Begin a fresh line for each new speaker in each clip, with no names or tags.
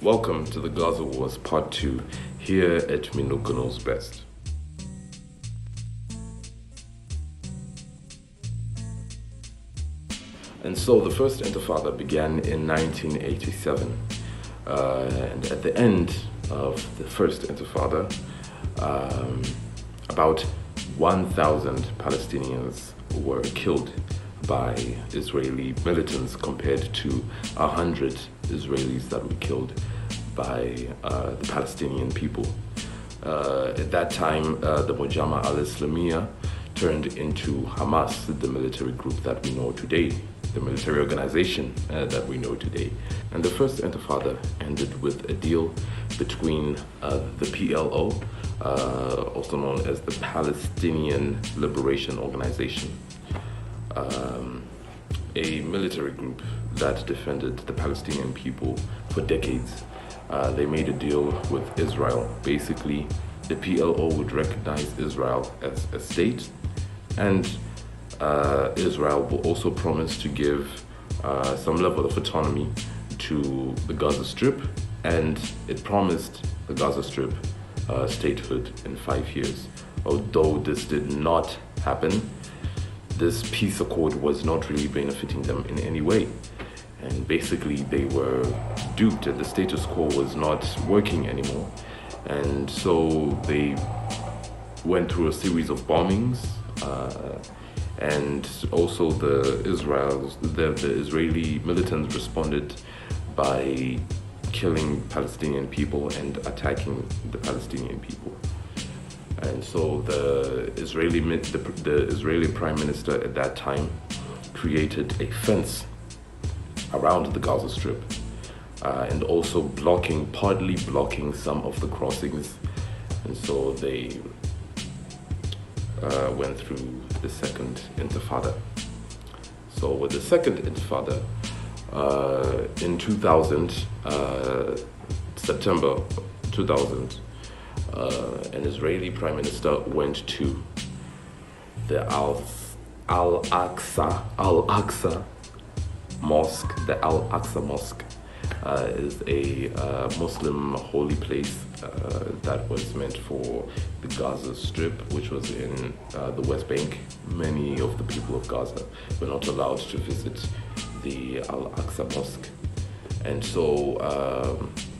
Welcome to the Gaza Wars Part 2 here at Minuko Knows Best. And so the First Intifada began in 1987. And at the end of the First Intifada, about 1,000 Palestinians were killed by Israeli militants compared to 100 Israelis that were killed by the Palestinian people. At that time, the Mujama al-Islamiyya turned into Hamas, the military group that we know today, the military organization that we know today. And the First Intifada ended with a deal between the PLO, also known as the Palestinian Liberation Organization, a military group that defended the Palestinian people for decades. They made a deal with Israel. Basically, the PLO would recognize Israel as a state, and Israel will also promise to give some level of autonomy to the Gaza Strip, and it promised the Gaza Strip statehood in 5 years. Although this did not happen, this peace accord was not really benefiting them in any way. And basically they were duped, and the status quo was not working anymore. And so they went through a series of bombings, and also the Israeli militants responded by killing Palestinian people and attacking the Palestinian people. And so the Israeli Prime Minister at that time created a fence around the Gaza Strip, and also partly blocking some of the crossings. And so they went through the Second Intifada. So with the Second Intifada, in 2000, September 2000, an Israeli Prime Minister went to the Al-Aqsa Mosque. The Al-Aqsa Mosque is a Muslim holy place that was meant for the Gaza Strip, which was in the West Bank. Many of the people of Gaza were not allowed to visit the Al-Aqsa Mosque. And so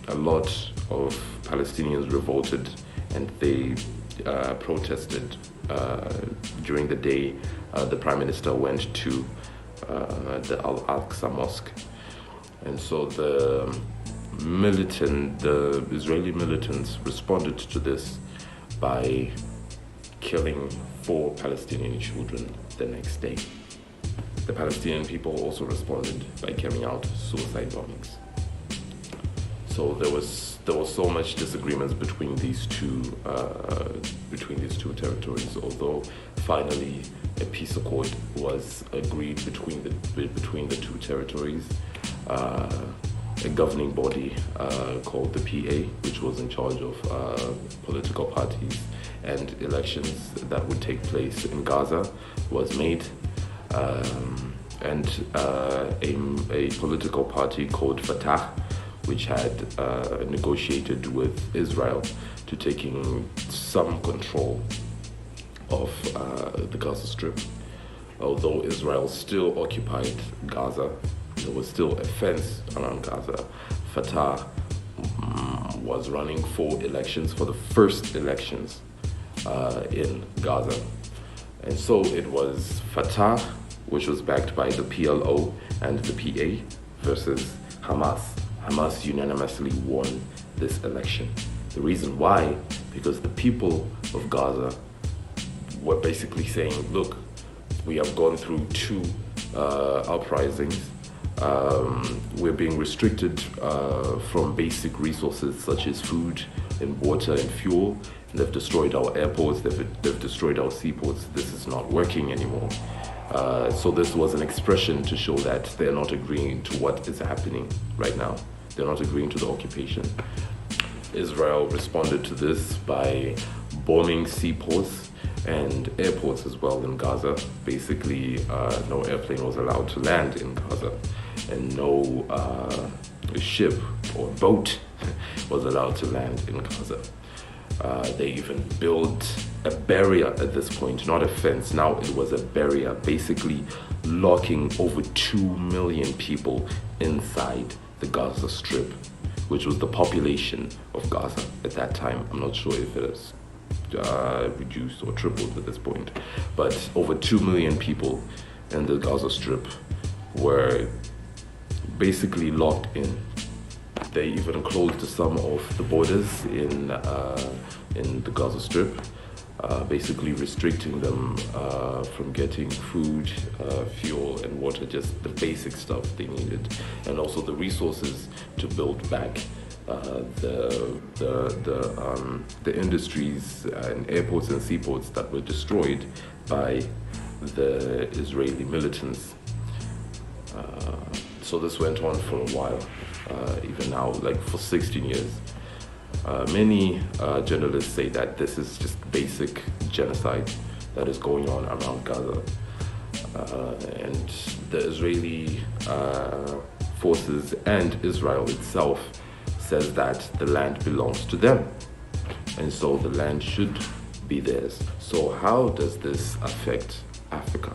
a lot of Palestinians revolted, and they protested during the day. The Prime Minister went to the Al-Aqsa Mosque. And so the Israeli militants responded to this by killing 4 Palestinian children the next day. The Palestinian people also responded by carrying out suicide bombings. So there was so much disagreements between these two territories. Although finally a peace accord was agreed between the two territories, a governing body called the PA, which was in charge of political parties and elections that would take place in Gaza, was made. And a political party called Fatah, which had negotiated with Israel to taking some control of the Gaza Strip. Although Israel still occupied Gaza, there was still a fence around Gaza. Fatah was running for elections, for the first elections in Gaza. And so it was Fatah, which was backed by the PLO and the PA, versus Hamas. Hamas unanimously won this election. The reason why? Because the people of Gaza were basically saying, look, we have gone through 2 uprisings. We're being restricted from basic resources such as food and water and fuel. And they've destroyed our airports, they've destroyed our seaports. This is not working anymore. So this was an expression to show that they're not agreeing to what is happening right now. They're not agreeing to the occupation. Israel responded to this by bombing seaports and airports as well in Gaza. Basically, no airplane was allowed to land in Gaza, and no ship or boat was allowed to land in Gaza. They even built a barrier at this point, not a fence. Now it was a barrier, basically locking over 2 million people inside the Gaza Strip, which was the population of Gaza at that time. I'm not sure if it is reduced or tripled at this point, but over 2 million people in the Gaza Strip were basically locked in. They even closed some of the borders in the Gaza Strip, basically restricting them from getting food, fuel, and water, just the basic stuff they needed, and also the resources to build back the industries and airports and seaports that were destroyed by the Israeli militants. So this went on for a while, even now, like for 16 years. Many journalists say that this is just basic genocide that is going on around Gaza. And the Israeli forces and Israel itself says that the land belongs to them. And so the land should be theirs. So how does this affect Africa?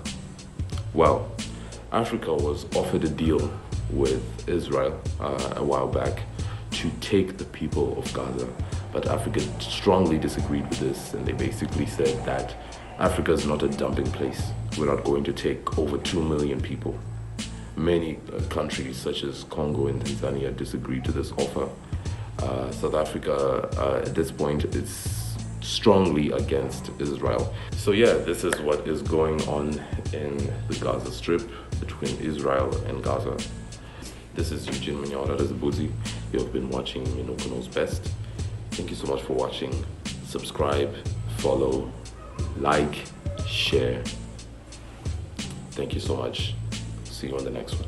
Well, Africa was offered a deal with Israel a while back to take the people of Gaza, but Africa strongly disagreed with this, and they basically said that Africa is not a dumping place. We're not going to take over 2 million people. Many countries such as Congo and Tanzania disagreed to this offer. South Africa at this point is strongly against Israel. So yeah, this is what is going on in the Gaza Strip between Israel and Gaza. This is Eugene Minyora Rezabuzi. You have been watching Minoko Knows Best. Thank you so much for watching. Subscribe, follow, like, share. Thank you so much. See you on the next one.